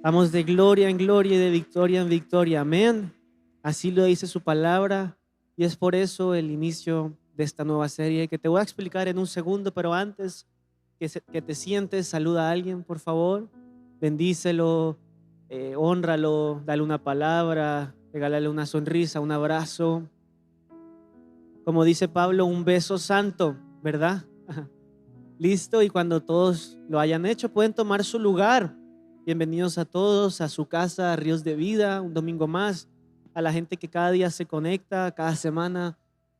Vamos de gloria en gloria y de victoria en victoria. Amén. Así lo dice su palabra y es por eso el inicio de esta nueva serie que te voy a explicar en un segundo, pero antes que te sientes, saluda a alguien, por favor. Bendícelo, hónralo, dale una palabra, regálale una sonrisa, un abrazo. Como dice Pablo, un beso santo, ¿verdad? Listo, y cuando todos lo hayan hecho, pueden tomar su lugar. Bienvenidos a todos a su casa, Ríos de Vida, un domingo más. A la gente que cada día se conecta, cada semana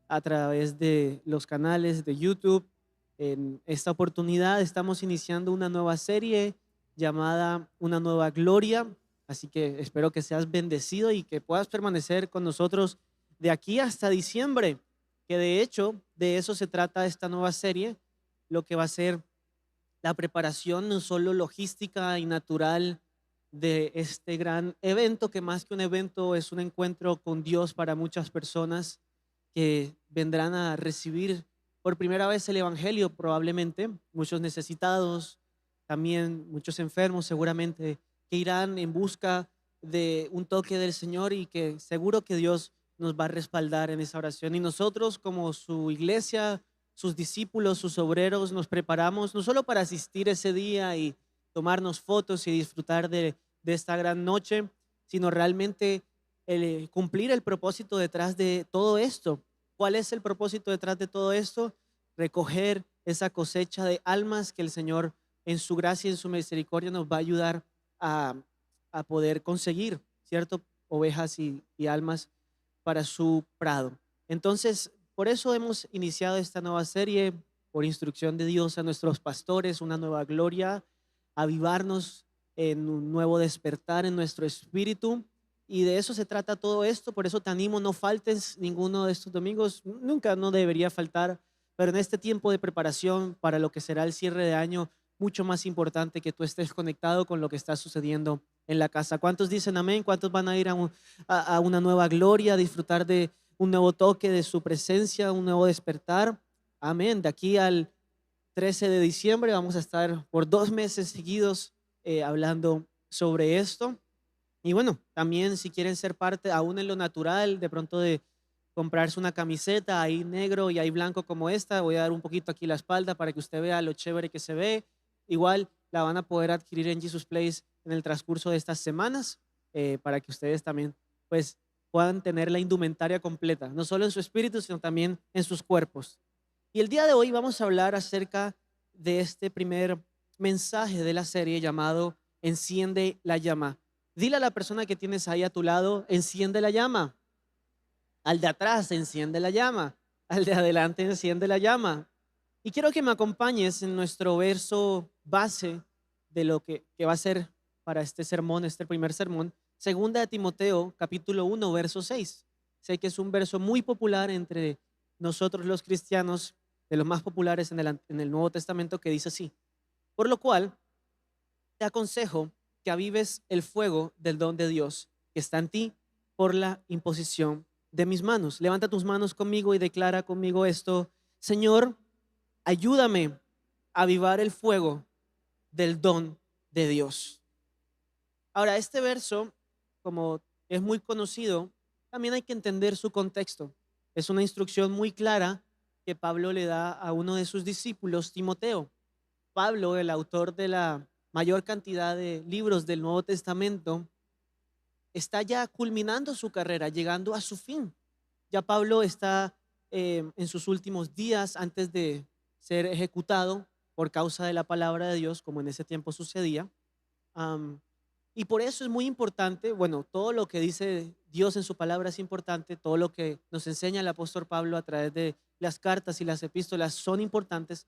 a través de los canales de YouTube. En esta oportunidad estamos iniciando una nueva serie llamada Una Nueva Gloria. Así que espero que seas bendecido y que puedas permanecer con nosotros de aquí hasta diciembre, que de hecho de eso se trata esta nueva serie, lo que va a ser la preparación no solo logística y natural de este gran evento, que más que un evento es un encuentro con Dios para muchas personas que vendrán a recibir por primera vez el Evangelio, probablemente, muchos necesitados, también muchos enfermos seguramente, que irán en busca de un toque del Señor y que seguro que Dios nos va a respaldar en esa oración. Y nosotros como su iglesia, sus discípulos, sus obreros, nos preparamos no solo para asistir ese día y tomarnos fotos y disfrutar de esta gran noche, sino realmente cumplir el propósito detrás de todo esto. ¿Cuál es el propósito detrás de todo esto? Recoger esa cosecha de almas que el Señor en su gracia y en su misericordia nos va a ayudar a, a poder conseguir, ¿cierto? Ovejas y almas para su prado. Entonces, por eso hemos iniciado esta nueva serie, por instrucción de Dios a nuestros pastores, una nueva gloria, avivarnos en un nuevo despertar en nuestro espíritu. Y de eso se trata todo esto. Por eso te animo, no faltes ninguno de estos domingos. Nunca no debería faltar. Pero en este tiempo de preparación para lo que será el cierre de año, mucho más importante que tú estés conectado con lo que está sucediendo en la casa. ¿Cuántos dicen amén? ¿Cuántos van a ir a una nueva gloria, a disfrutar de un nuevo toque de su presencia, un nuevo despertar? Amén. De aquí al 13 de diciembre vamos a estar por 2 meses seguidos hablando sobre esto. Y bueno, también si quieren ser parte, aún en lo natural, de pronto de comprarse una camiseta ahí negro y ahí blanco como esta, voy a dar un poquito aquí la espalda para que usted vea lo chévere que se ve. Igual la van a poder adquirir en Jesus Place en el transcurso de estas semanas, para que ustedes también pues puedan tener la indumentaria completa, no solo en su espíritu, sino también en sus cuerpos. Y el día de hoy vamos a hablar acerca de este primer mensaje de la serie llamado Enciende la llama. Dile a la persona que tienes ahí a tu lado, enciende la llama. Al de atrás, enciende la llama. Al de adelante, enciende la llama. Y quiero que me acompañes en nuestro verso base de lo que va a ser para este sermón, este primer sermón. Segunda de Timoteo, capítulo 1, verso 6. Sé que es un verso muy popular entre nosotros los cristianos, de los más populares en el Nuevo Testamento, que dice así: por lo cual te aconsejo que avives el fuego del don de Dios que está en ti por la imposición de mis manos. Levanta tus manos conmigo y declara conmigo esto: Señor, ayúdame a avivar el fuego del don de Dios. Ahora, este verso, como es muy conocido, también hay que entender su contexto. Es una instrucción muy clara que Pablo le da a uno de sus discípulos, Timoteo. Pablo, el autor de la mayor cantidad de libros del Nuevo Testamento, está ya culminando su carrera, llegando a su fin. Ya Pablo está en sus últimos días antes de ser ejecutado por causa de la palabra de Dios, como en ese tiempo sucedía. Um, y por eso es muy importante, bueno, todo lo que dice Dios en su palabra es importante, todo lo que nos enseña el apóstol Pablo a través de las cartas y las epístolas son importantes,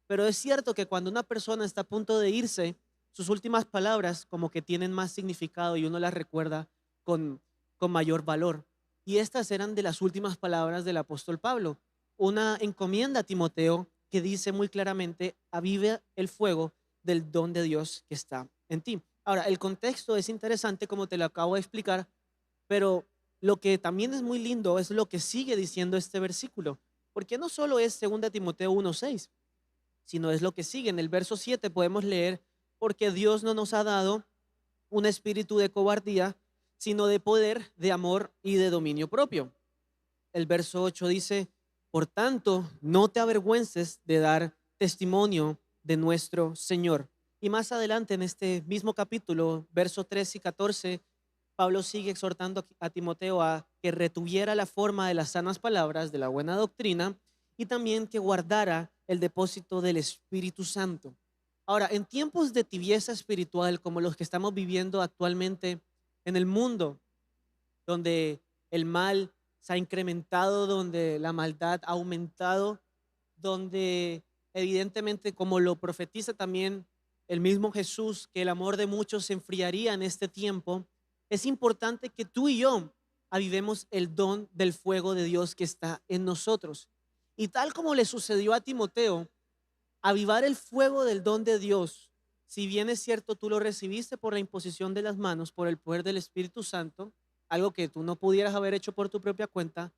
pero es cierto que cuando una persona está a punto de irse, sus últimas palabras como que tienen más significado y uno las recuerda con, con mayor valor. Y estas eran de las últimas palabras del apóstol Pablo, una encomienda a Timoteo que dice muy claramente: avive el fuego del don de Dios que está en ti. Ahora, el contexto es interesante, como te lo acabo de explicar, pero lo que también es muy lindo es lo que sigue diciendo este versículo, porque no solo es 2 Timoteo 1:6, sino es lo que sigue. En el verso 7 podemos leer: porque Dios no nos ha dado un espíritu de cobardía, sino de poder, de amor y de dominio propio. El verso 8 dice, por tanto, no te avergüences de dar testimonio de nuestro Señor. Y más adelante en este mismo capítulo, versos 13 y 14, Pablo sigue exhortando a Timoteo a que retuviera la forma de las sanas palabras, de la buena doctrina, y también que guardara el depósito del Espíritu Santo. Ahora, en tiempos de tibieza espiritual como los que estamos viviendo actualmente en el mundo, donde el mal se ha incrementado, donde la maldad ha aumentado, donde evidentemente, como lo profetiza también el mismo Jesús, que el amor de muchos se enfriaría en este tiempo, es importante que tú y yo avivemos el don del fuego de Dios que está en nosotros. Y tal como le sucedió a Timoteo, avivar el fuego del don de Dios, si bien es cierto tú lo recibiste por la imposición de las manos, por el poder del Espíritu Santo, algo que tú no pudieras haber hecho por tu propia cuenta,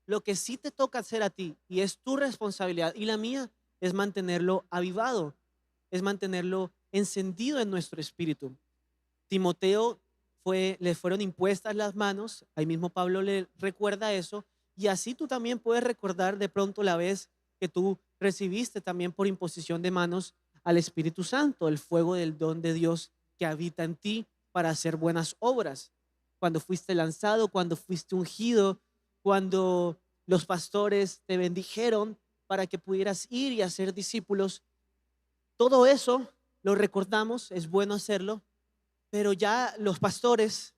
lo que sí te toca hacer a ti y es tu responsabilidad y la mía es mantenerlo avivado, es mantenerlo encendido en nuestro espíritu. Timoteo le fueron impuestas las manos, ahí mismo Pablo le recuerda eso, y así tú también puedes recordar de pronto la vez que tú recibiste también por imposición de manos al Espíritu Santo, el fuego del don de Dios que habita en ti para hacer buenas obras. Cuando fuiste lanzado, cuando fuiste ungido, cuando los pastores te bendijeron para que pudieras ir y hacer discípulos, todo eso lo recordamos, es bueno hacerlo, pero ya los pastores,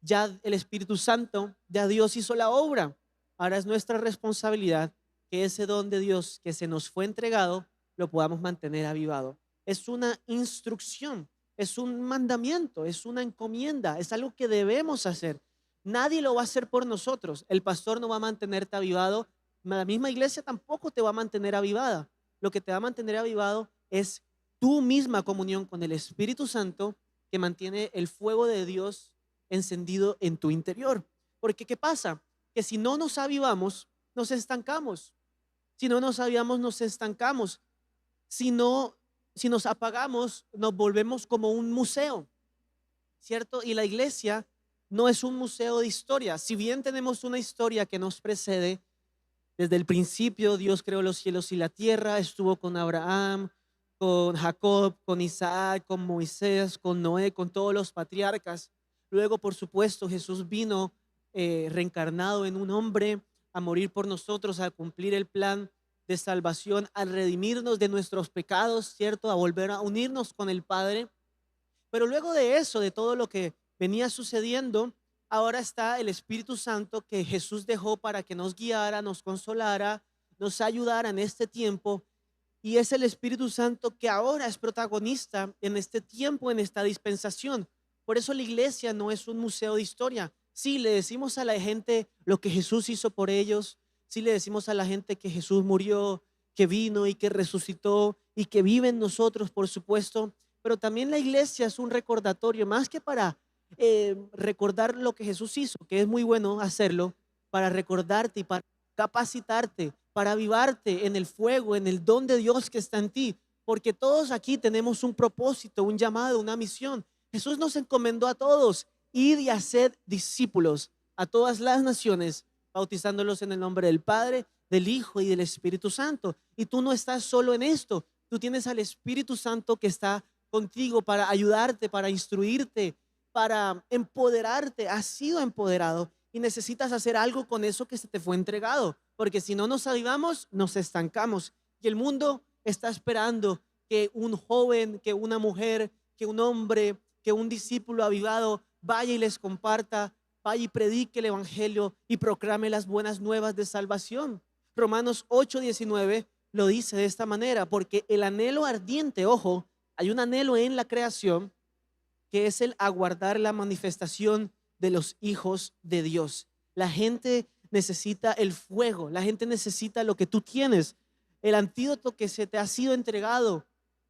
ya el Espíritu Santo, ya Dios hizo la obra. Ahora es nuestra responsabilidad que ese don de Dios que se nos fue entregado lo podamos mantener avivado. Es una instrucción, es un mandamiento, es una encomienda, es algo que debemos hacer. Nadie lo va a hacer por nosotros. El pastor no va a mantenerte avivado, la misma iglesia tampoco te va a mantener avivada. Lo que te va a mantener avivado es tu misma comunión con el Espíritu Santo que mantiene el fuego de Dios encendido en tu interior. Porque ¿qué pasa? Que si no nos avivamos, nos estancamos. Si no nos avivamos, nos estancamos. Si no, si nos apagamos, nos volvemos como un museo, ¿cierto? Y la iglesia no es un museo de historia. Si bien tenemos una historia que nos precede, desde el principio Dios creó los cielos y la tierra, estuvo con Abraham, con Jacob, con Isaac, con Moisés, con Noé, con todos los patriarcas. Luego, por supuesto, Jesús vino reencarnado en un hombre a morir por nosotros, a cumplir el plan de salvación, a redimirnos de nuestros pecados, ¿cierto? A volver a unirnos con el Padre. Pero luego de eso, de todo lo que venía sucediendo, ahora está el Espíritu Santo que Jesús dejó para que nos guiara, nos consolara, nos ayudara en este tiempo. Y es el Espíritu Santo que ahora es protagonista en este tiempo, en esta dispensación. Por eso la iglesia no es un museo de historia. Sí, le decimos a la gente lo que Jesús hizo por ellos. Sí, le decimos a la gente que Jesús murió, que vino y que resucitó y que vive en nosotros, por supuesto. Pero también la iglesia es un recordatorio, más que para recordar lo que Jesús hizo, que es muy bueno hacerlo, para recordarte y para capacitarte, para avivarte en el fuego, en el don de Dios que está en ti, porque todos aquí tenemos un propósito, un llamado, una misión. Jesús nos encomendó a todos, id y haced discípulos a todas las naciones, bautizándolos en el nombre del Padre, del Hijo y del Espíritu Santo. Y tú no estás solo en esto, tú tienes al Espíritu Santo que está contigo para ayudarte, para instruirte, para empoderarte. Has sido empoderado y necesitas hacer algo con eso que se te fue entregado, porque si no nos avivamos, nos estancamos. Y el mundo está esperando que un joven, que una mujer, que un hombre, que un discípulo avivado vaya y les comparta, vaya y predique el evangelio y proclame las buenas nuevas de salvación. Romanos 8:19 lo dice de esta manera, porque el anhelo ardiente, ojo, hay un anhelo en la creación que es el aguardar la manifestación de los hijos de Dios. La gente necesita el fuego, la gente necesita lo que tú tienes. El antídoto que se te ha sido entregado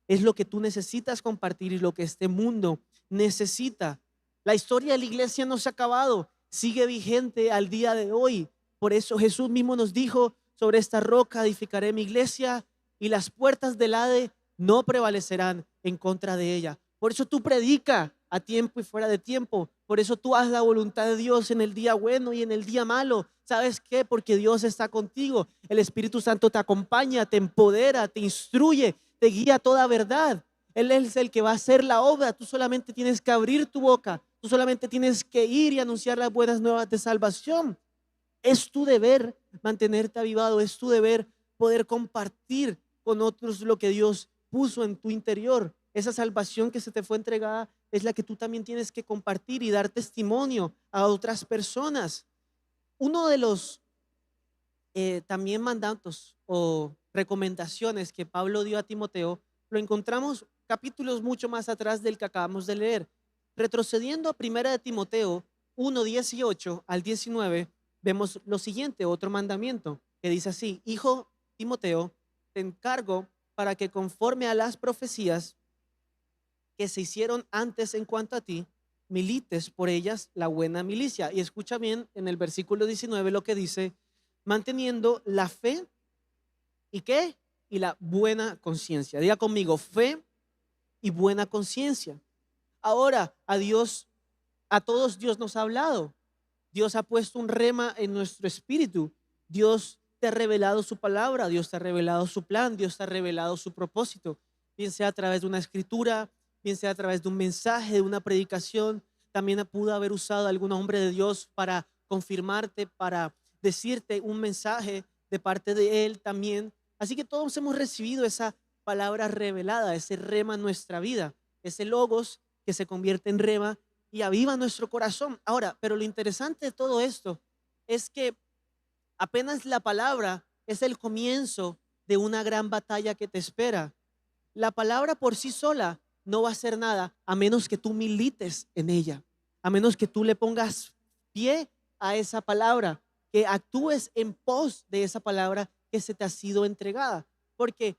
es lo que tú necesitas compartir y lo que este mundo necesita. La historia de la iglesia no se ha acabado, sigue vigente al día de hoy. Por eso Jesús mismo nos dijo, sobre esta roca edificaré mi iglesia y las puertas del Hades no prevalecerán en contra de ella. Por eso tú predica a tiempo y fuera de tiempo. Por eso tú haz la voluntad de Dios en el día bueno y en el día malo. ¿Sabes qué? Porque Dios está contigo. El Espíritu Santo te acompaña, te empodera, te instruye, te guía a toda verdad. Él es el que va a hacer la obra. Tú solamente tienes que abrir tu boca. Tú solamente tienes que ir y anunciar las buenas nuevas de salvación. Es tu deber mantenerte avivado. Es tu deber poder compartir con otros lo que Dios puso en tu interior. Esa salvación que se te fue entregada es la que tú también tienes que compartir y dar testimonio a otras personas. Uno de los también mandatos o recomendaciones que Pablo dio a Timoteo lo encontramos capítulos mucho más atrás del que acabamos de leer. Retrocediendo a primera de Timoteo 1:18 al 19, vemos lo siguiente, otro mandamiento que dice así: hijo Timoteo, te encargo para que conforme a las profecías que se hicieron antes en cuanto a ti, milites por ellas la buena milicia. Y escucha bien en el versículo 19 lo que dice: manteniendo la fe y qué, y la buena conciencia. Diga conmigo, fe y buena conciencia. Ahora, a todos Dios nos ha hablado. Dios ha puesto un rema en nuestro espíritu. Dios te ha revelado su palabra, Dios te ha revelado su plan, Dios te ha revelado su propósito, bien sea a través de una escritura, bien sea a través de un mensaje, de una predicación. También pudo haber usado algún hombre de Dios para confirmarte, para decirte un mensaje de parte de Él también. Así que todos hemos recibido esa palabra revelada, ese rema en nuestra vida, ese logos que se convierte en rema y aviva nuestro corazón. Ahora, pero lo interesante de todo esto es que apenas la palabra es el comienzo de una gran batalla que te espera. La palabra por sí sola no va a hacer nada a menos que tú milites en ella, a menos que tú le pongas pie a esa palabra, que actúes en pos de esa palabra que se te ha sido entregada. Porque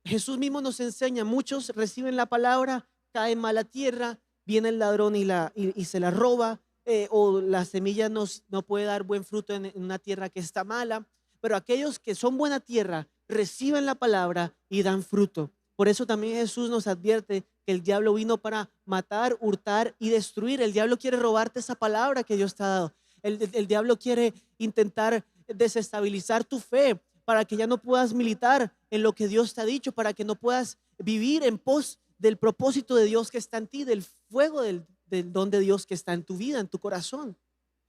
Jesús mismo nos enseña, muchos reciben la palabra, caen mala tierra, viene el ladrón y se la roba, o la semilla no puede dar buen fruto en una tierra que está mala, pero aquellos que son buena tierra reciben la palabra y dan fruto. Por eso también Jesús nos advierte que el diablo vino para matar, hurtar y destruir. El diablo quiere robarte esa palabra que Dios te ha dado. El diablo quiere intentar desestabilizar tu fe para que ya no puedas militar en lo que Dios te ha dicho, para que no puedas vivir en pos del propósito de Dios que está en ti, del fuego del don de Dios que está en tu vida, en tu corazón.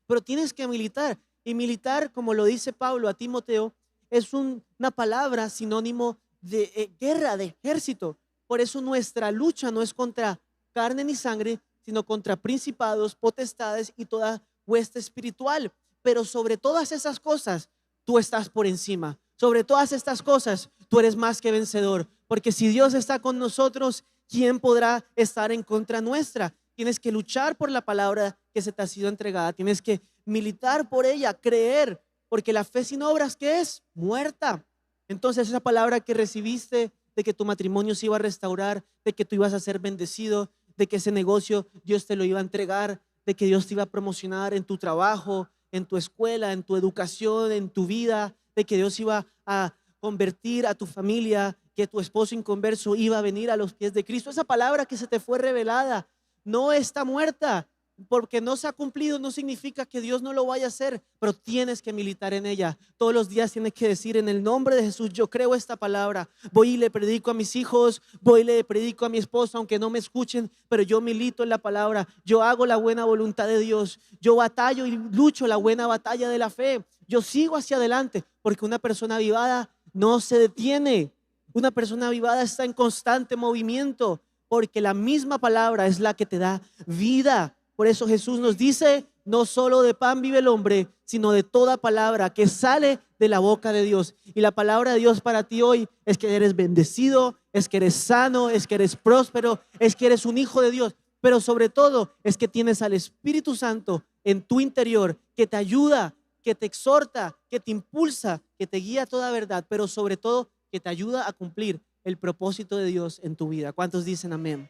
Pero tienes que militar. Y militar, como lo dice Pablo a Timoteo, es una palabra sinónimo de guerra, de ejército. Por eso nuestra lucha no es contra carne ni sangre, sino contra principados, potestades y toda hueste espiritual. Pero sobre todas esas cosas, tú estás por encima. Sobre todas estas cosas, tú eres más que vencedor. Porque si Dios está con nosotros, ¿quién podrá estar en contra nuestra? Tienes que luchar por la palabra que se te ha sido entregada. Tienes que militar por ella, creer, porque la fe sin obras, ¿qué es? Muerta. Entonces esa palabra que recibiste de que tu matrimonio se iba a restaurar, de que tú ibas a ser bendecido, de que ese negocio Dios te lo iba a entregar, de que Dios te iba a promocionar en tu trabajo, en tu escuela, en tu educación, en tu vida, de que Dios iba a convertir a tu familia, que tu esposo inconverso iba a venir a los pies de Cristo. Esa palabra que se te fue revelada no está muerta. Porque no se ha cumplido no significa que Dios no lo vaya a hacer, pero tienes que militar en ella. Todos los días tienes que decir: en el nombre de Jesús yo creo esta palabra. Voy y le predico a mis hijos, voy y le predico a mi esposo, aunque no me escuchen, pero yo milito en la palabra. Yo hago la buena voluntad de Dios. Yo batallo y lucho la buena batalla de la fe. Yo sigo hacia adelante, porque una persona avivada no se detiene. Una persona avivada está en constante movimiento, porque la misma palabra es la que te da vida. Por eso Jesús nos dice: no solo de pan vive el hombre, sino de toda palabra que sale de la boca de Dios. Y la palabra de Dios para ti hoy es que eres bendecido, es que eres sano, es que eres próspero, es que eres un hijo de Dios. Pero sobre todo es que tienes al Espíritu Santo en tu interior, que te ayuda, que te exhorta, que te impulsa, que te guía a toda verdad, pero sobre todo que te ayuda a cumplir el propósito de Dios en tu vida. ¿Cuántos dicen amén?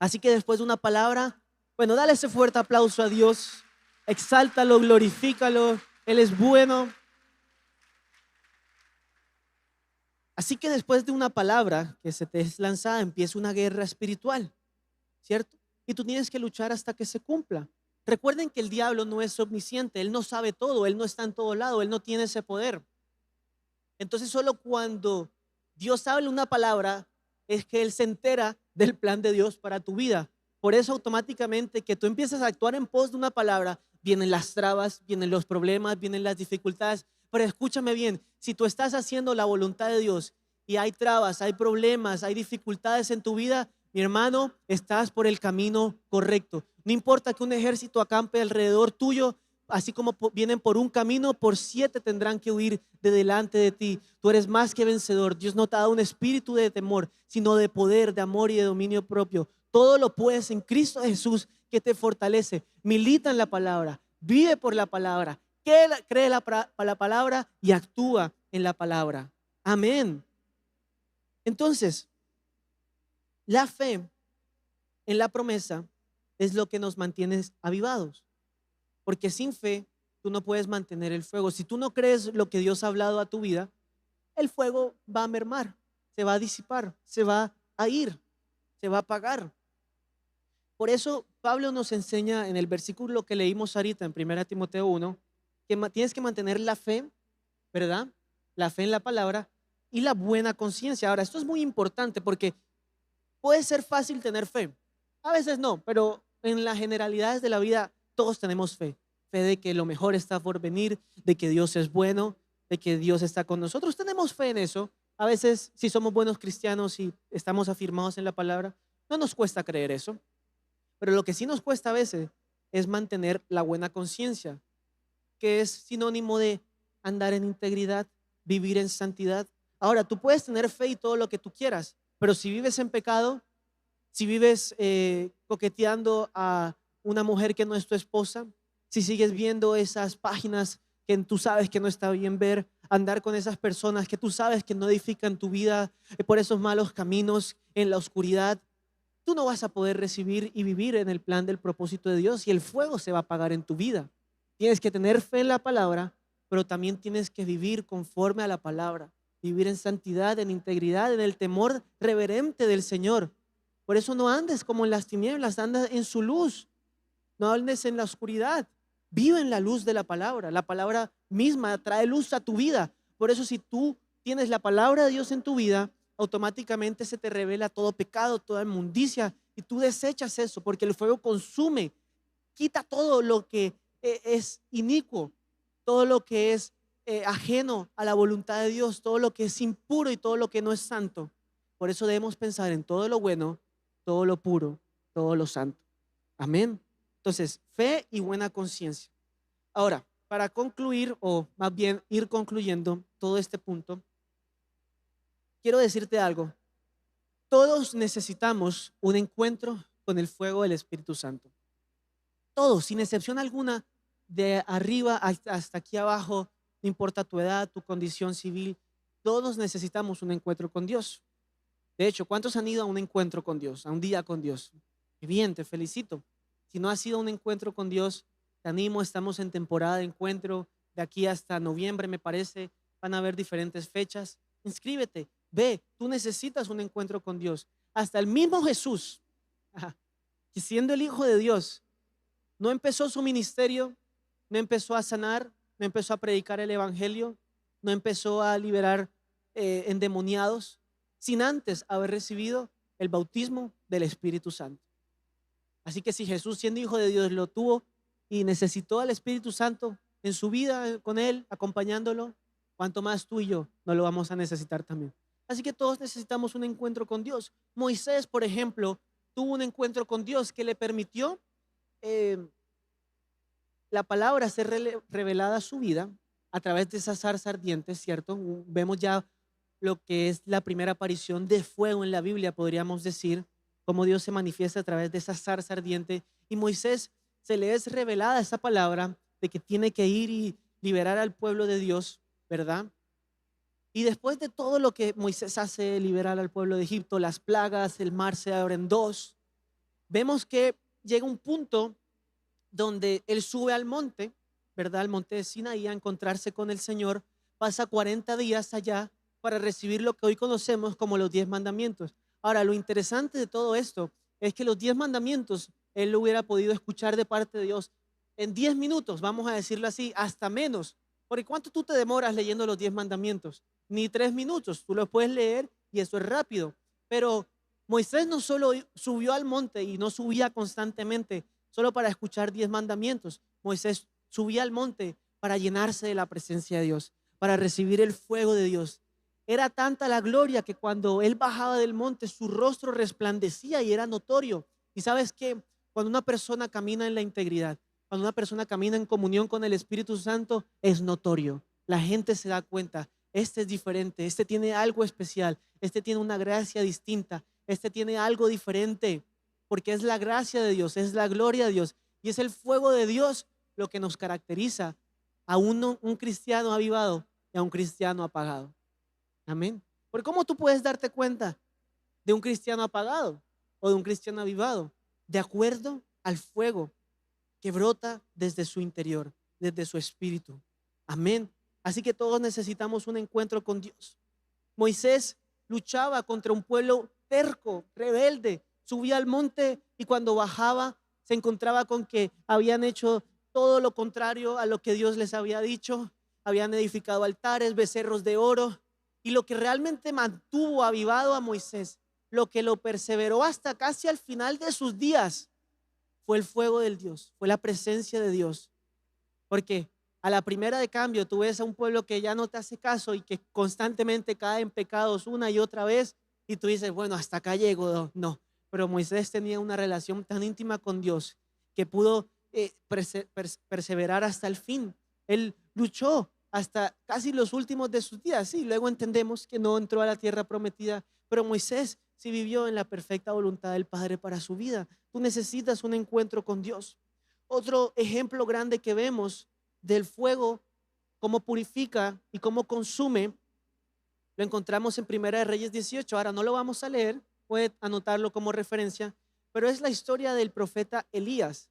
Así que después de una palabra, bueno, dale ese fuerte aplauso a Dios, exáltalo, glorifícalo, Él es bueno. Así que después de una palabra que se te es lanzada, empieza una guerra espiritual. ¿cierto? Y tú tienes que luchar hasta que se cumpla. Recuerden que el diablo no es omnisciente, él no sabe todo, él no está en todo lado, él no tiene ese poder. Entonces solo cuando Dios habla una palabra es que él se entera del plan de Dios para tu vida. Por eso automáticamente que tú empiezas a actuar en pos de una palabra, vienen las trabas, vienen los problemas, vienen las dificultades. Pero escúchame bien, si tú estás haciendo la voluntad de Dios y hay trabas, hay problemas, hay dificultades en tu vida, mi hermano, estás por el camino correcto. No importa que un ejército acampe alrededor tuyo, así como vienen por un camino, por 7 tendrán que huir de delante de ti. Tú eres más que vencedor. Dios no te ha dado un espíritu de temor, sino de poder, de amor y de dominio propio. Todo lo puedes en Cristo Jesús que te fortalece. Milita en la palabra, vive por la palabra, cree la palabra y actúa en la palabra. Amén. Entonces, la fe en la promesa es lo que nos mantiene avivados. Porque sin fe tú no puedes mantener el fuego. Si tú no crees lo que Dios ha hablado a tu vida, el fuego va a mermar, se va a disipar, se va a ir, se va a apagar. Por eso Pablo nos enseña en el versículo que leímos ahorita en 1 Timoteo 1 que tienes que mantener la fe, ¿verdad? La fe en la palabra y la buena conciencia. Ahora, esto es muy importante porque puede ser fácil tener fe. A veces no, pero en las generalidades de la vida todos tenemos fe. Fe de que lo mejor está por venir, de que Dios es bueno, de que Dios está con nosotros. Tenemos fe en eso. A veces, si somos buenos cristianos y estamos afirmados en la palabra, no nos cuesta creer eso. Pero lo que sí nos cuesta a veces es mantener la buena conciencia, que es sinónimo de andar en integridad, vivir en santidad. Ahora, tú puedes tener fe y todo lo que tú quieras, pero si vives en pecado, si vives coqueteando a una mujer que no es tu esposa, si sigues viendo esas páginas que tú sabes que no está bien ver, andar con esas personas que tú sabes que no edifican tu vida por esos malos caminos en la oscuridad, tú no vas a poder recibir y vivir en el plan del propósito de Dios y el fuego se va a apagar en tu vida. Tienes que tener fe en la palabra, pero también tienes que vivir conforme a la palabra, vivir en santidad, en integridad, en el temor reverente del Señor. Por eso no andes como en las tinieblas, anda en su luz, no andes en la oscuridad. Vive en la luz de la palabra. La palabra misma trae luz a tu vida. Por eso si tú tienes la palabra de Dios en tu vida, automáticamente se te revela todo pecado, toda inmundicia y tú desechas eso porque el fuego consume, quita todo lo que es inicuo, todo lo que es ajeno a la voluntad de Dios, todo lo que es impuro y todo lo que no es santo. Por eso debemos pensar en todo lo bueno, todo lo puro, todo lo santo. Amén. Entonces, fe y buena conciencia. Ahora, para concluir, o más bien ir concluyendo todo este punto, quiero decirte algo. Todos necesitamos un encuentro con el fuego del Espíritu Santo. Todos, sin excepción alguna, de arriba hasta aquí abajo, no importa tu edad, tu condición civil, todos necesitamos un encuentro con Dios. De hecho, ¿cuántos han ido a un encuentro con Dios, a un día con Dios? Qué bien, te felicito. Si no has ido a un encuentro con Dios, te animo, estamos en temporada de encuentro, de aquí hasta noviembre me parece, van a haber diferentes fechas. Inscríbete, ve, tú necesitas un encuentro con Dios. Hasta el mismo Jesús, que siendo el Hijo de Dios, no empezó su ministerio, no empezó a sanar, no empezó a predicar el evangelio, no empezó a liberar endemoniados, sin antes haber recibido el bautismo del Espíritu Santo. Así que si Jesús, siendo Hijo de Dios, lo tuvo y necesitó al Espíritu Santo en su vida con él, acompañándolo, cuanto más tú y yo no lo vamos a necesitar también. Así que todos necesitamos un encuentro con Dios. Moisés, por ejemplo, tuvo un encuentro con Dios que le permitió eh, la palabra ser revelada a su vida a través de esa zarza ardiente, ¿cierto? Vemos ya lo que es la primera aparición de fuego en la Biblia, podríamos decir, cómo Dios se manifiesta a través de esa zarza ardiente. Y Moisés se le es revelada esa palabra de que tiene que ir y liberar al pueblo de Dios, ¿verdad? Y después de todo lo que Moisés hace, liberar al pueblo de Egipto, las plagas, el mar se abre en dos, vemos que llega un punto donde él sube al monte, ¿verdad? Al monte de Sinaí a encontrarse con el Señor, pasa 40 días allá para recibir lo que hoy conocemos como los 10 mandamientos. Ahora, lo interesante de todo esto es que los 10 mandamientos él lo hubiera podido escuchar de parte de Dios en 10 minutos, vamos a decirlo así, hasta menos. Porque ¿cuánto tú te demoras leyendo los 10 mandamientos? Ni 3 minutos, tú los puedes leer y eso es rápido. Pero Moisés no solo subió al monte y no subía constantemente solo para escuchar 10 mandamientos. Moisés subía al monte para llenarse de la presencia de Dios, para recibir el fuego de Dios. Era tanta la gloria que cuando él bajaba del monte, su rostro resplandecía y era notorio. Y sabes que cuando una persona camina en la integridad, cuando una persona camina en comunión con el Espíritu Santo, es notorio. La gente se da cuenta, este es diferente, este tiene algo especial, este tiene una gracia distinta, este tiene algo diferente, porque es la gracia de Dios, es la gloria de Dios y es el fuego de Dios lo que nos caracteriza a un cristiano avivado y a un cristiano apagado. Amén. Porque ¿cómo tú puedes darte cuenta de un cristiano apagado o de un cristiano avivado? De acuerdo al fuego que brota desde su interior, desde su espíritu. Amén. Así que todos necesitamos un encuentro con Dios. Moisés luchaba contra un pueblo terco, rebelde. Subía al monte y cuando bajaba se encontraba con que habían hecho todo lo contrario a lo que Dios les había dicho. Habían edificado altares, becerros de oro. Y lo que realmente mantuvo avivado a Moisés, lo que lo perseveró hasta casi al final de sus días, fue el fuego del Dios, fue la presencia de Dios. Porque a la primera de cambio tú ves a un pueblo que ya no te hace caso y que constantemente cae en pecados una y otra vez y tú dices, bueno, hasta acá llego. No, pero Moisés tenía una relación tan íntima con Dios que pudo perseverar hasta el fin. Él luchó hasta casi los últimos de sus días. Sí, luego entendemos que no entró a la tierra prometida, pero Moisés sí vivió en la perfecta voluntad del Padre para su vida. Tú necesitas un encuentro con Dios. Otro ejemplo grande que vemos del fuego, cómo purifica y cómo consume, lo encontramos en Primera de Reyes 18. Ahora no lo vamos a leer, puede anotarlo como referencia, pero es la historia del profeta Elías.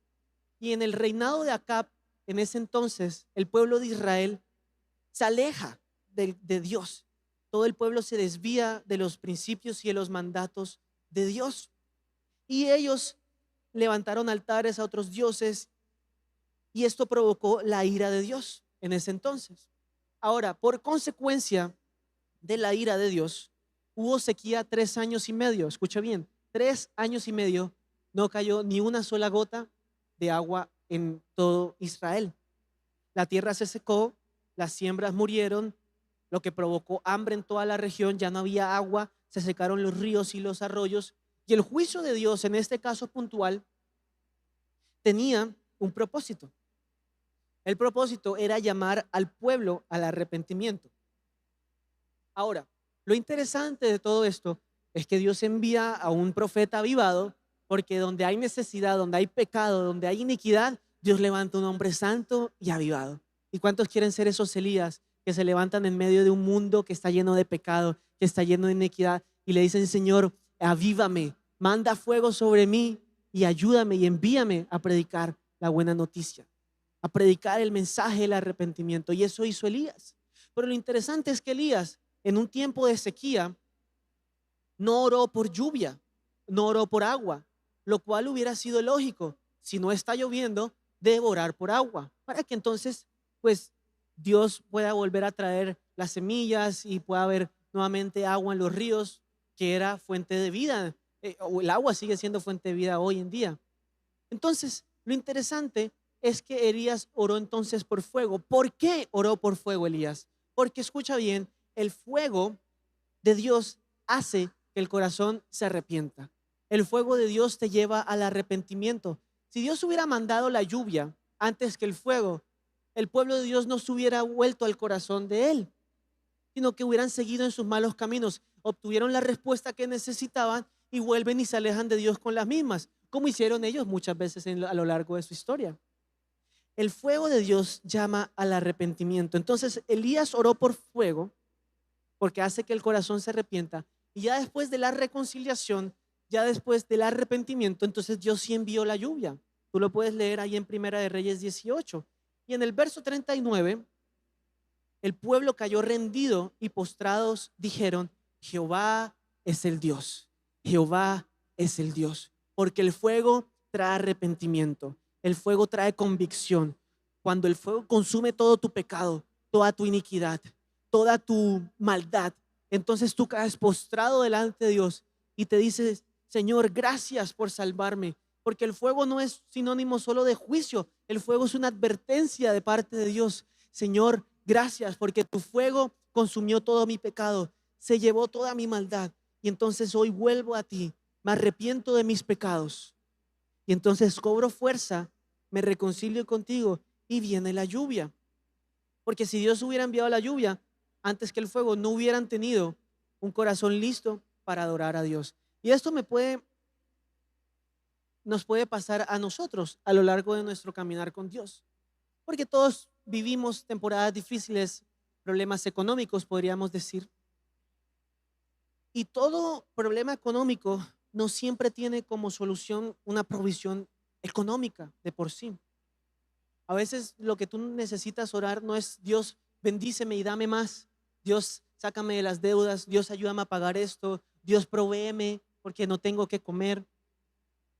Y en el reinado de Acab, en ese entonces, el pueblo de Israel se aleja de Dios. Todo el pueblo se desvía de los principios y de los mandatos de Dios. Y ellos levantaron altares a otros dioses y esto provocó la ira de Dios en ese entonces. Ahora, por consecuencia de la ira de Dios, hubo sequía 3 años y medio. Escucha bien, 3 años y medio no cayó ni una sola gota de agua en todo Israel. La tierra se secó, las siembras murieron, lo que provocó hambre en toda la región, ya no había agua, se secaron los ríos y los arroyos. Y el juicio de Dios, en este caso puntual, tenía un propósito. El propósito era llamar al pueblo al arrepentimiento. Ahora, lo interesante de todo esto es que Dios envía a un profeta avivado, porque donde hay necesidad, donde hay pecado, donde hay iniquidad, Dios levanta un hombre santo y avivado. ¿Y cuántos quieren ser esos Elías que se levantan en medio de un mundo que está lleno de pecado, que está lleno de iniquidad y le dicen, Señor, avívame, manda fuego sobre mí y ayúdame y envíame a predicar la buena noticia, a predicar el mensaje del arrepentimiento? Y eso hizo Elías. Pero lo interesante es que Elías, en un tiempo de sequía, no oró por lluvia, no oró por agua, lo cual hubiera sido lógico. Si no está lloviendo, debo orar por agua, para que entonces, pues, Dios pueda volver a traer las semillas y pueda haber nuevamente agua en los ríos, que era fuente de vida. O el agua sigue siendo fuente de vida hoy en día. Entonces, lo interesante es que Elías oró entonces por fuego. ¿Por qué oró por fuego Elías? Porque escucha bien, el fuego de Dios hace que el corazón se arrepienta. El fuego de Dios te lleva al arrepentimiento. Si Dios hubiera mandado la lluvia antes que el fuego, el pueblo de Dios no se hubiera vuelto al corazón de él, sino que hubieran seguido en sus malos caminos, obtuvieron la respuesta que necesitaban y vuelven y se alejan de Dios con las mismas, como hicieron ellos muchas veces a lo largo de su historia. El fuego de Dios llama al arrepentimiento. Entonces Elías oró por fuego porque hace que el corazón se arrepienta, y ya después de la reconciliación, ya después del arrepentimiento, entonces Dios sí envió la lluvia. Tú lo puedes leer ahí en Primera de Reyes 18. Y en el verso 39, el pueblo cayó rendido y postrados dijeron, Jehová es el Dios, Jehová es el Dios. porque el fuego trae arrepentimiento, el fuego trae convicción. Cuando el fuego consume todo tu pecado, toda tu iniquidad, toda tu maldad, entonces tú caes postrado delante de Dios y te dices: Señor, gracias por salvarme, porque el fuego no es sinónimo solo de juicio, el fuego es una advertencia de parte de Dios. Señor, gracias porque tu fuego consumió todo mi pecado, se llevó toda mi maldad, y entonces hoy vuelvo a ti, me arrepiento de mis pecados, y entonces cobro fuerza, me reconcilio contigo y viene la lluvia. Porque si Dios hubiera enviado la lluvia antes que el fuego, no hubieran tenido un corazón listo para adorar a Dios. Y esto nos puede pasar a nosotros a lo largo de nuestro caminar con Dios. Porque todos vivimos temporadas difíciles, problemas económicos, podríamos decir. Y todo problema económico no siempre tiene como solución una provisión económica de por sí. A veces lo que tú necesitas orar no es: Dios, bendíceme y dame más. Dios, sácame de las deudas. Dios, ayúdame a pagar esto. Dios, provéeme porque no tengo que comer.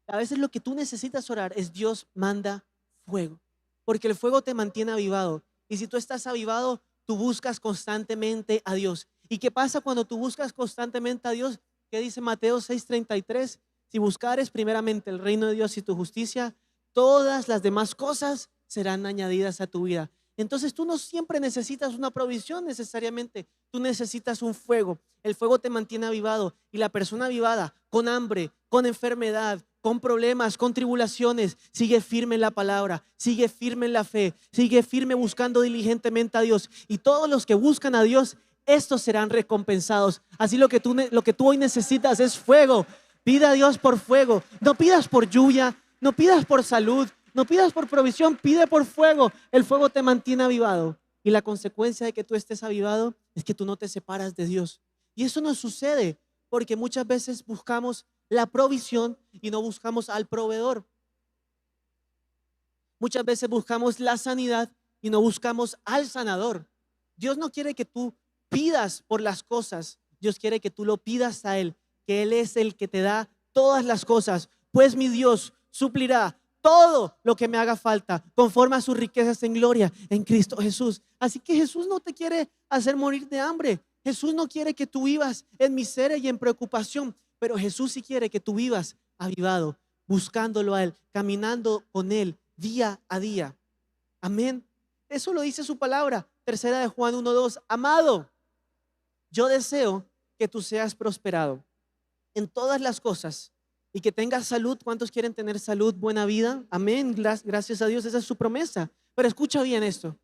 A veces lo que tú necesitas orar es: Dios, manda fuego, porque el fuego te mantiene avivado. Y si tú estás avivado, tú buscas constantemente a Dios. ¿Y qué pasa cuando tú buscas constantemente a Dios? ¿Qué dice Mateo 6:33? Si buscares primeramente el reino de Dios y tu justicia, todas las demás cosas serán añadidas a tu vida. Entonces tú no siempre necesitas una provisión necesariamente, tú necesitas un fuego. El fuego te mantiene avivado, y la persona avivada, con hambre, con enfermedad, con problemas, con tribulaciones, sigue firme en la palabra, sigue firme en la fe, sigue firme buscando diligentemente a Dios. Y todos los que buscan a Dios, estos serán recompensados. Así lo que tú hoy necesitas es fuego. Pida a Dios por fuego. No pidas por lluvia, no pidas por salud, no pidas por provisión, pide por fuego. El fuego te mantiene avivado. Y la consecuencia de que tú estés avivado es que tú no te separas de Dios. Y eso no sucede porque muchas veces buscamos la provisión y no buscamos al proveedor. Muchas veces buscamos la sanidad y no buscamos al sanador. Dios no quiere que tú pidas por las cosas. Dios quiere que tú lo pidas a Él, que Él es el que te da todas las cosas. Pues mi Dios suplirá todo lo que me haga falta conforme a sus riquezas en gloria en Cristo Jesús. Así que Jesús no te quiere hacer morir de hambre. Jesús no quiere que tú vivas en miseria y en preocupación, pero Jesús sí quiere que tú vivas avivado, buscándolo a Él, caminando con Él día a día. Amén. Eso lo dice su palabra. Tercera de Juan 1:2. Amado, yo deseo que tú seas prosperado en todas las cosas y que tengas salud. ¿Cuántos quieren tener salud, buena vida? Amén. Gracias a Dios, esa es su promesa. Pero escucha bien esto: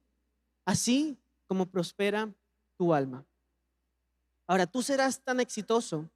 así como prospera tu alma. Ahora, tú serás tan exitoso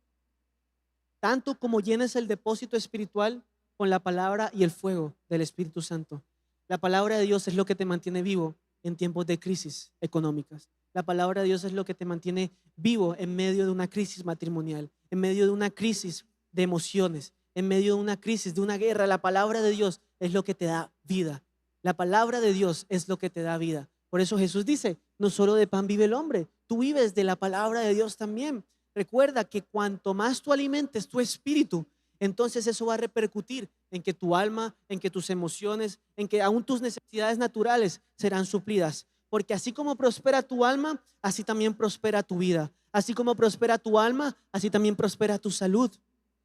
tanto como llenes el depósito espiritual con la palabra y el fuego del Espíritu Santo. La palabra de Dios es lo que te mantiene vivo en tiempos de crisis económicas. La palabra de Dios es lo que te mantiene vivo en medio de una crisis matrimonial, en medio de una crisis de emociones, en medio de una crisis, de una guerra. La palabra de Dios es lo que te da vida. La palabra de Dios es lo que te da vida. Por eso Jesús dice: no solo de pan vive el hombre, tú vives de la palabra de Dios también. Recuerda que cuanto más tú alimentes tu espíritu, entonces eso va a repercutir en que tu alma, en que tus emociones, en que aún tus necesidades naturales serán suplidas. Porque así como prospera tu alma, así también prospera tu vida. Así como prospera tu alma, así también prospera tu salud.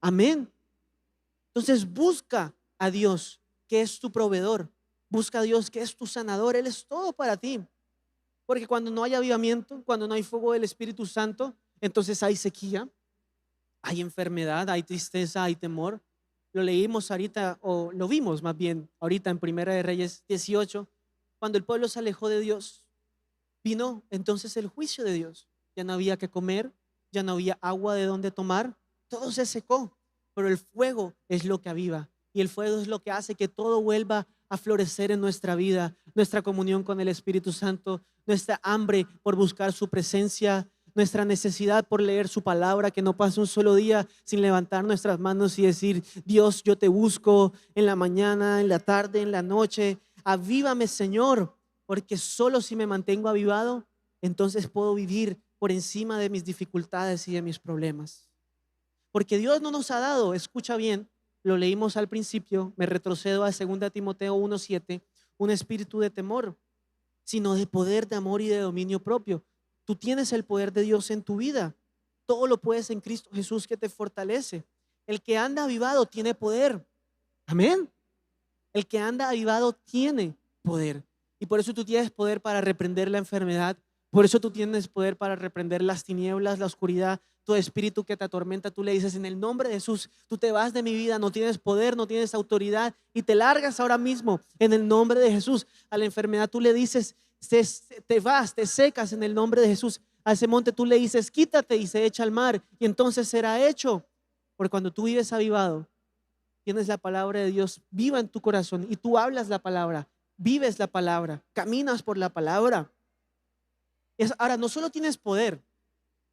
Amén. Entonces busca a Dios, que es tu proveedor. Busca a Dios, que es tu sanador. Él es todo para ti. Porque cuando no hay avivamiento, cuando no hay fuego del Espíritu Santo, entonces hay sequía, hay enfermedad, hay tristeza, hay temor. Lo leímos ahorita, o lo vimos más bien ahorita en Primera de Reyes 18, cuando el pueblo se alejó de Dios, vino entonces el juicio de Dios. Ya no había que comer, ya no había agua de donde tomar, todo se secó. Pero el fuego es lo que aviva, y el fuego es lo que hace que todo vuelva a florecer en nuestra vida, nuestra comunión con el Espíritu Santo, nuestra hambre por buscar su presencia, nuestra necesidad por leer su palabra, que no pase un solo día sin levantar nuestras manos y decir: Dios, yo te busco en la mañana, en la tarde, en la noche. Avívame, Señor, porque solo si me mantengo avivado, entonces puedo vivir por encima de mis dificultades y de mis problemas. Porque Dios no nos ha dado, escucha bien, lo leímos al principio, me retrocedo a 2 Timoteo 1:7, un espíritu de temor, sino de poder, de amor y de dominio propio. Tú tienes el poder de Dios en tu vida. Todo lo puedes en Cristo Jesús que te fortalece. El que anda avivado tiene poder. Amén. El que anda avivado tiene poder. Y por eso tú tienes poder para reprender la enfermedad. Por eso tú tienes poder para reprender las tinieblas, la oscuridad, todo espíritu que te atormenta. Tú le dices: en el nombre de Jesús, tú te vas de mi vida, no tienes poder, no tienes autoridad, y te largas ahora mismo en el nombre de Jesús. A la enfermedad tú le dices: te vas, te secas en el nombre de Jesús. A ese monte tú le dices: quítate, y se echa al mar, y entonces será hecho. Porque cuando tú vives avivado, tienes la palabra de Dios viva en tu corazón y tú hablas la palabra, vives la palabra, caminas por la palabra. Ahora, no solo tienes poder,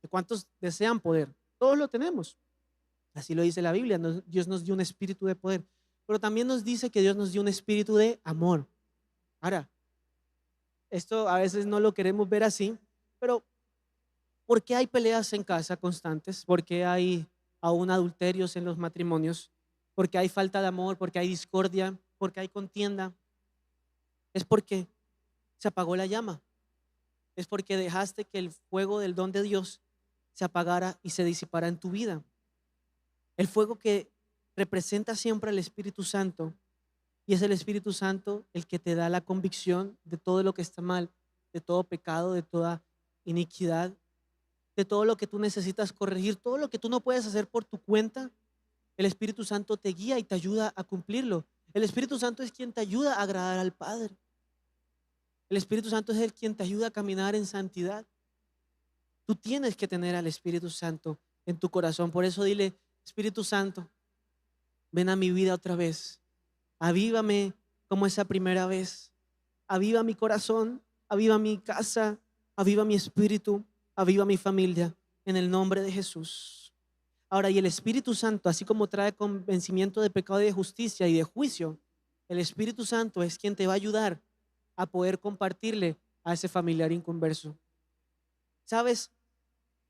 ¿cuántos desean poder? Todos lo tenemos. Así lo dice la Biblia. Dios nos dio un espíritu de poder, pero también nos dice que Dios nos dio un espíritu de amor. Ahora, esto a veces no lo queremos ver así, pero ¿por qué hay peleas en casa constantes? ¿Por qué hay aún adulterios en los matrimonios? ¿Por qué hay falta de amor? ¿Por qué hay discordia? ¿Por qué hay contienda? Es porque se apagó la llama. Es porque dejaste que el fuego del don de Dios se apagara y se disipara en tu vida. El fuego que representa siempre al Espíritu Santo, y es el Espíritu Santo el que te da la convicción de todo lo que está mal, de todo pecado, de toda iniquidad, de todo lo que tú necesitas corregir, todo lo que tú no puedes hacer por tu cuenta. El Espíritu Santo te guía y te ayuda a cumplirlo. El Espíritu Santo es quien te ayuda a agradar al Padre. El Espíritu Santo es el quien te ayuda a caminar en santidad. Tú tienes que tener al Espíritu Santo en tu corazón. Por eso dile: Espíritu Santo, ven a mi vida otra vez. Avívame como esa primera vez. Aviva mi corazón, aviva mi casa, aviva mi espíritu, aviva mi familia, en el nombre de Jesús. Ahora, y el Espíritu Santo, así como trae convencimiento de pecado y de justicia y de juicio, el Espíritu Santo es quien te va a ayudar a poder compartirle a ese familiar inconverso. ¿Sabes?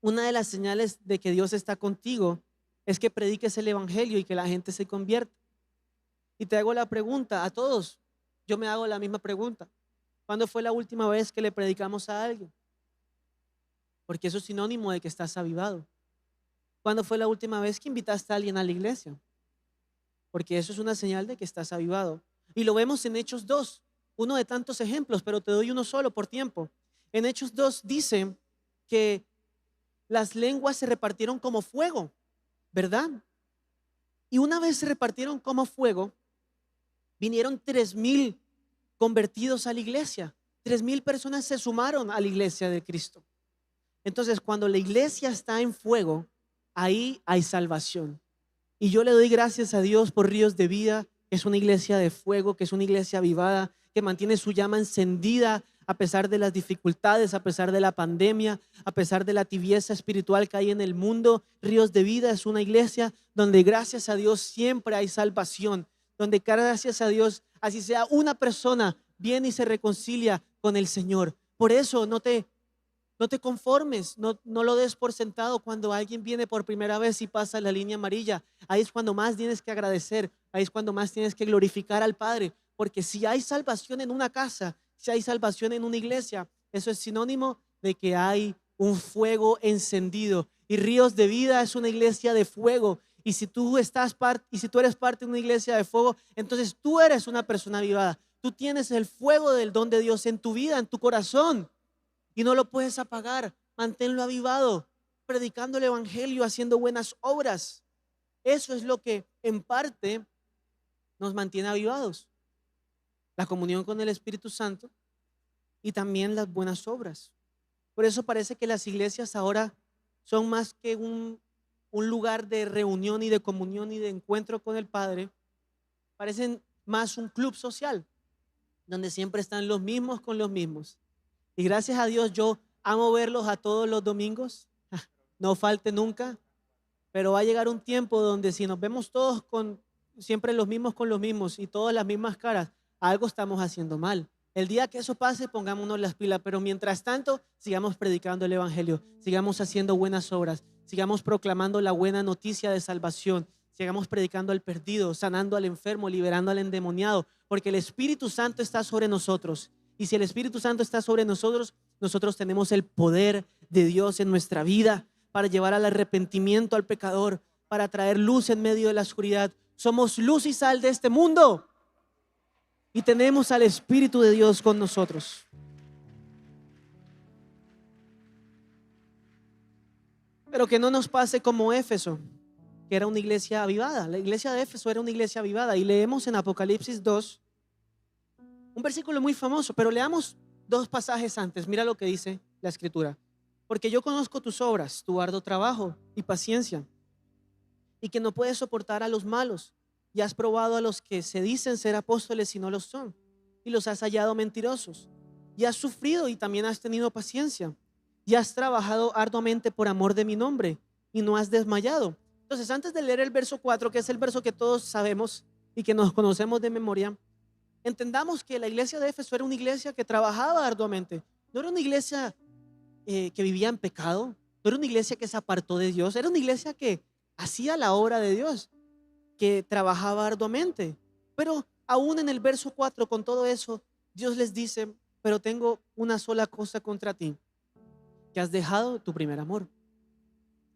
Una de las señales de que Dios está contigo es que prediques el evangelio y que la gente se convierta. Y te hago la pregunta a todos, yo me hago la misma pregunta: ¿cuándo fue la última vez que le predicamos a alguien? Porque eso es sinónimo de que estás avivado. ¿Cuándo fue la última vez que invitaste a alguien a la iglesia? Porque eso es una señal de que estás avivado. Y lo vemos en Hechos 2, uno de tantos ejemplos, pero te doy uno solo por tiempo. En Hechos 2 dice que las lenguas se repartieron como fuego, ¿verdad? Y una vez se repartieron como fuego, vinieron 3,000 convertidos a la iglesia. 3,000 personas se sumaron a la iglesia de Cristo. Entonces, cuando la iglesia está en fuego, ahí hay salvación. Y yo le doy gracias a Dios por Ríos de Vida, que es una iglesia de fuego, que es una iglesia avivada, que mantiene su llama encendida a pesar de las dificultades, a pesar de la pandemia, a pesar de la tibieza espiritual que hay en el mundo. Ríos de Vida es una iglesia donde, gracias a Dios, siempre hay salvación, donde, gracias a Dios, así sea una persona, viene y se reconcilia con el Señor. Por eso no te conformes, no lo des por sentado cuando alguien viene por primera vez y pasa la línea amarilla. Ahí es cuando más tienes que agradecer, ahí es cuando más tienes que glorificar al Padre, porque si hay salvación en una casa, si hay salvación en una iglesia, eso es sinónimo de que hay un fuego encendido. Y Ríos de Vida es una iglesia de fuego. Y si tú eres parte de una iglesia de fuego, entonces tú eres una persona avivada. Tú tienes el fuego del don de Dios en tu vida, en tu corazón, y no lo puedes apagar. Manténlo avivado, predicando el evangelio, haciendo buenas obras. Eso es lo que en parte nos mantiene avivados: la comunión con el Espíritu Santo y también las buenas obras. Por eso parece que las iglesias ahora son más que un lugar de reunión y de comunión y de encuentro con el Padre. Parecen más un club social, donde siempre están los mismos con los mismos. Y gracias a Dios yo amo verlos a todos los domingos, no falte nunca, pero va a llegar un tiempo donde si nos vemos todos siempre los mismos con los mismos y todas las mismas caras, algo estamos haciendo mal. El día que eso pase, pongámonos las pilas, pero mientras tanto, sigamos predicando el evangelio, sigamos haciendo buenas obras, sigamos proclamando la buena noticia de salvación, sigamos predicando al perdido, sanando al enfermo, liberando al endemoniado, porque el Espíritu Santo está sobre nosotros. Y si el Espíritu Santo está sobre nosotros, nosotros tenemos el poder de Dios en nuestra vida para llevar al arrepentimiento al pecador, para traer luz en medio de la oscuridad. Somos luz y sal de este mundo y tenemos al Espíritu de Dios con nosotros. Pero que no nos pase como Éfeso, que era una iglesia avivada. La iglesia de Éfeso era una iglesia avivada. Y leemos en Apocalipsis 2 un versículo muy famoso, pero leamos 2 pasajes antes. Mira lo que dice la Escritura. Porque yo conozco tus obras, tu arduo trabajo y paciencia, y que no puedes soportar a los malos, y has probado a los que se dicen ser apóstoles y no lo son, y los has hallado mentirosos, y has sufrido y también has tenido paciencia, y has trabajado arduamente por amor de mi nombre, y no has desmayado. Entonces, antes de leer el verso 4, que es el verso que todos sabemos y que nos conocemos de memoria, entendamos que la iglesia de Éfeso era una iglesia que trabajaba arduamente. No era una iglesia que vivía en pecado, no era una iglesia que se apartó de Dios, era una iglesia que hacía la obra de Dios, que trabajaba arduamente. Pero aún en el verso 4, con todo eso, Dios les dice: pero tengo una sola cosa contra ti, que has dejado tu primer amor.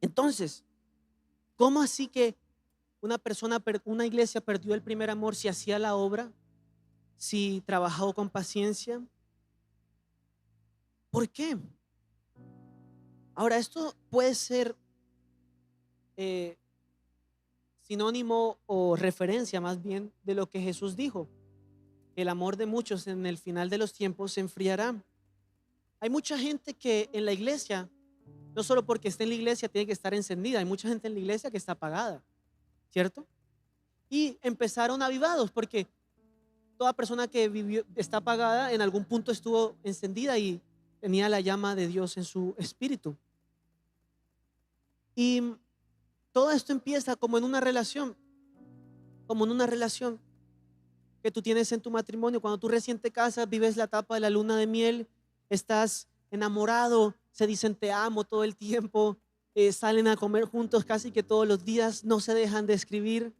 Entonces, ¿cómo así que una iglesia perdió el primer amor si hacía la obra, si trabajó con paciencia? ¿Por qué? Ahora, esto puede ser sinónimo o referencia más bien de lo que Jesús dijo: el amor de muchos en el final de los tiempos se enfriará. Hay mucha gente que en la iglesia, no solo porque esté en la iglesia tiene que estar encendida, hay mucha gente en la iglesia que está apagada, ¿cierto? Y empezaron avivados porque toda persona que está apagada en algún punto estuvo encendida y tenía la llama de Dios en su espíritu. Y todo esto empieza como en una relación que tú tienes en tu matrimonio. Cuando tú recién te casas, vives la etapa de la luna de miel, estás enamorado, se dicen te amo todo el tiempo, salen a comer juntos casi que todos los días, no se dejan de escribir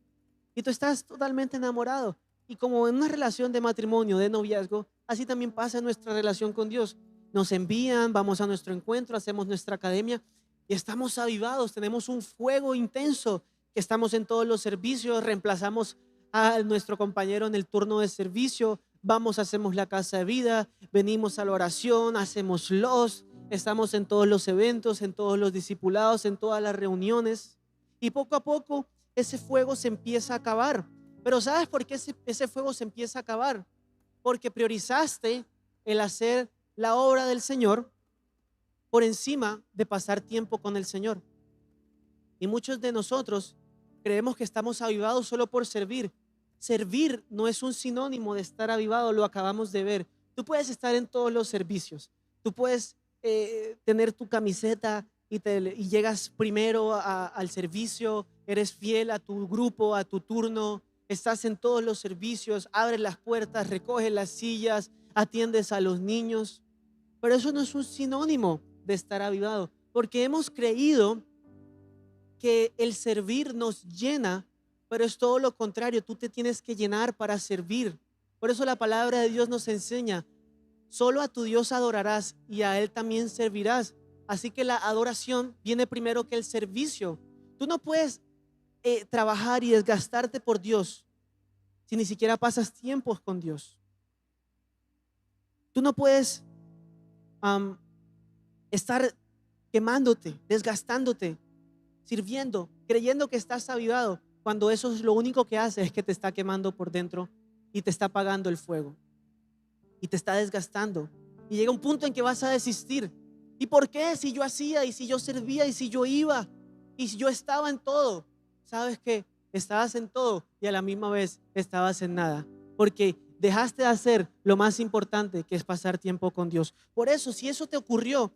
y tú estás totalmente enamorado. Y como en una relación de matrimonio, de noviazgo, así también pasa en nuestra relación con Dios. Nos envían, vamos a nuestro encuentro, hacemos nuestra academia y estamos avivados, tenemos un fuego intenso, que estamos en todos los servicios, reemplazamos a nuestro compañero en el turno de servicio, vamos, hacemos la casa de vida, venimos a la oración, hacemos estamos en todos los eventos, en todos los discipulados, en todas las reuniones, y poco a poco ese fuego se empieza a acabar. Pero ¿sabes por qué ese fuego se empieza a acabar? Porque priorizaste el hacer la obra del Señor por encima de pasar tiempo con el Señor. Y muchos de nosotros creemos que estamos avivados solo por servir. Servir no es un sinónimo de estar avivado, lo acabamos de ver. Tú puedes estar en todos los servicios, tú puedes tener tu camiseta y llegas primero al servicio, eres fiel a tu grupo, a tu turno, estás en todos los servicios, abres las puertas, recoges las sillas, atiendes a los niños. Pero eso no es un sinónimo de estar avivado, porque hemos creído que el servir nos llena, pero es todo lo contrario. Tú te tienes que llenar para servir. Por eso la palabra de Dios nos enseña: solo a tu Dios adorarás y a Él también servirás. Así que la adoración viene primero que el servicio. Tú no puedes trabajar y desgastarte por Dios si ni siquiera pasas tiempos con Dios. Tú no puedes estar quemándote, desgastándote, sirviendo, creyendo que estás avivado, cuando eso es lo único que hace, es que te está quemando por dentro y te está apagando el fuego y te está desgastando. Y llega un punto en que vas a desistir. ¿Y por qué? Si yo hacía, y si yo servía, y si yo iba, y si yo estaba en todo. ¿Sabes qué? Estabas en todo y a la misma vez estabas en nada, porque dejaste de hacer lo más importante, que es pasar tiempo con Dios. Por eso, si eso te ocurrió,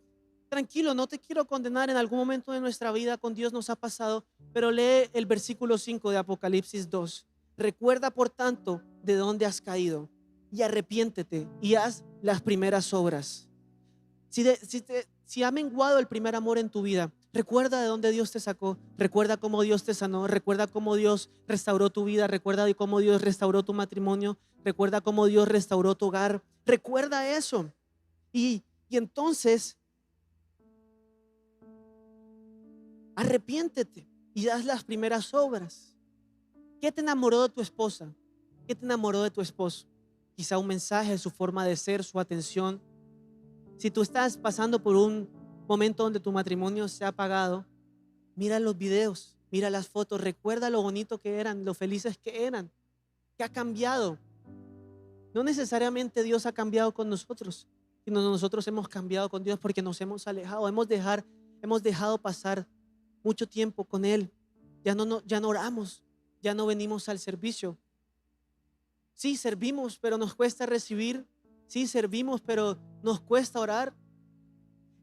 tranquilo, no te quiero condenar. En algún momento de nuestra vida con Dios nos ha pasado, pero lee el versículo 5 de Apocalipsis 2. Recuerda, por tanto, de dónde has caído y arrepiéntete y haz las primeras obras. Si ha menguado el primer amor en tu vida, Recuerda de dónde Dios te sacó, recuerda cómo Dios te sanó, recuerda cómo Dios restauró tu vida, recuerda de cómo Dios restauró tu matrimonio, recuerda cómo Dios restauró tu hogar, recuerda eso. Y entonces arrepiéntete y haz las primeras obras. ¿Qué te enamoró de tu esposa? ¿Qué te enamoró de tu esposo? Quizá un mensaje, su forma de ser, su atención. Si tú estás pasando por un momento donde tu matrimonio se ha apagado, mira los videos, mira las fotos, recuerda lo bonito que eran, lo felices que eran. ¿Qué ha cambiado? No necesariamente Dios ha cambiado con nosotros, sino nosotros hemos cambiado con Dios porque nos hemos alejado, hemos dejado pasar mucho tiempo con Él. Ya no oramos, ya no venimos al servicio. Sí, servimos, pero nos cuesta recibir. Sí, servimos, pero nos cuesta orar.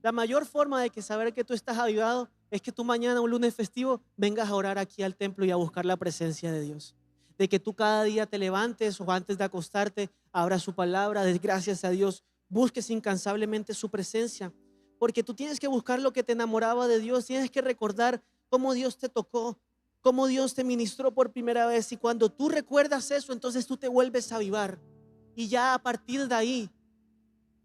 La mayor forma de que saber que tú estás avivado es que tú mañana, un lunes festivo, vengas a orar aquí al templo y a buscar la presencia de Dios. De que tú cada día te levantes o antes de acostarte, abras su palabra, des gracias a Dios, busques incansablemente su presencia. Porque tú tienes que buscar lo que te enamoraba de Dios, tienes que recordar cómo Dios te tocó, cómo Dios te ministró por primera vez. Y cuando tú recuerdas eso, entonces tú te vuelves a avivar. Y ya a partir de ahí,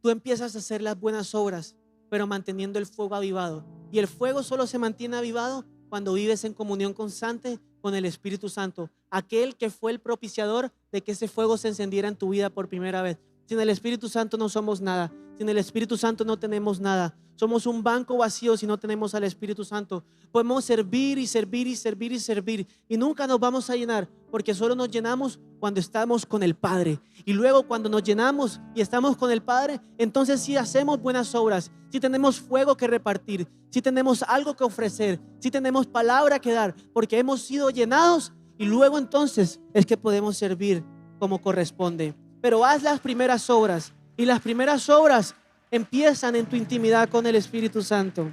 tú empiezas a hacer las buenas obras, pero manteniendo el fuego avivado. Y el fuego solo se mantiene avivado cuando vives en comunión constante con el Espíritu Santo, aquel que fue el propiciador de que ese fuego se encendiera en tu vida por primera vez. Sin el Espíritu Santo no somos nada. Sin el Espíritu Santo no tenemos nada. Somos un banco vacío si no tenemos al Espíritu Santo. Podemos servir y servir y servir y servir y nunca nos vamos a llenar, porque solo nos llenamos cuando estamos con el Padre. Y luego cuando nos llenamos y estamos con el Padre, entonces sí hacemos buenas obras, sí tenemos fuego que repartir, sí tenemos algo que ofrecer, sí tenemos palabra que dar, porque hemos sido llenados y luego entonces es que podemos servir como corresponde. Pero haz las primeras obras, y las primeras obras empiezan en tu intimidad con el Espíritu Santo.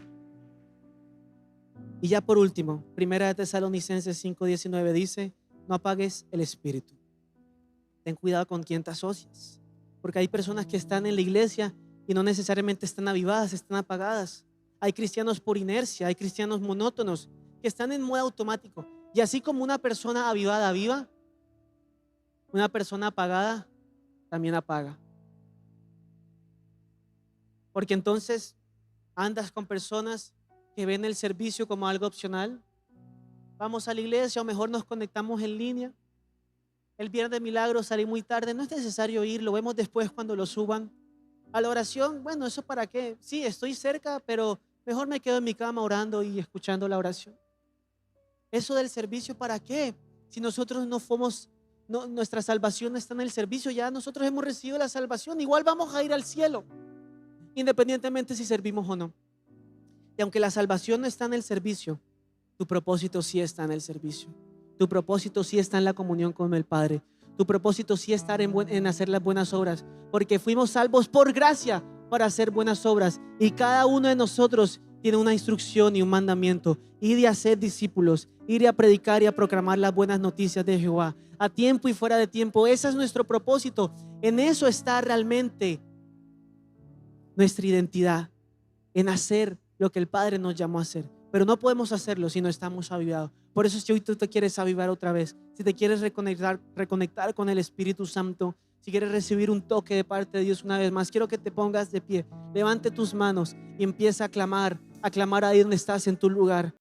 Y ya por último, Primera de Tesalonicenses 5:19 dice: no apagues el espíritu. Ten cuidado con quién te asocias, porque hay personas que están en la iglesia y no necesariamente están avivadas, están apagadas. Hay cristianos por inercia, hay cristianos monótonos que están en modo automático. Y así como una persona avivada aviva, una persona apagada también apaga. Porque entonces andas con personas que ven el servicio como algo opcional. Vamos a la iglesia o mejor nos conectamos en línea. El viernes de milagro salí muy tarde, no es necesario ir, lo vemos después cuando lo suban. A la oración, bueno, ¿eso para qué? Sí, estoy cerca, pero mejor me quedo en mi cama orando y escuchando la oración. Eso del servicio, ¿para qué? Si nosotros no fuimos, nuestra salvación está en el servicio, ya nosotros hemos recibido la salvación, igual vamos a ir al cielo, independientemente si servimos o no. Y aunque la salvación no está en el servicio, tu propósito sí está en el servicio. Tu propósito sí está en la comunión con el Padre. Tu propósito sí está en hacer las buenas obras, porque fuimos salvos por gracia para hacer buenas obras. Y cada uno de nosotros tiene una instrucción y un mandamiento: ir y hacer discípulos, ir a predicar y a proclamar las buenas noticias de Jehová, a tiempo y fuera de tiempo. Ese es nuestro propósito. En eso está realmente nuestra identidad, en hacer lo que el Padre nos llamó a hacer. Pero no podemos hacerlo si no estamos avivados. Por eso si hoy tú te quieres avivar otra vez, si te quieres reconectar con el Espíritu Santo, si quieres recibir un toque de parte de Dios una vez más, quiero que te pongas de pie, levante tus manos y empieza a clamar ahí donde estás en tu lugar.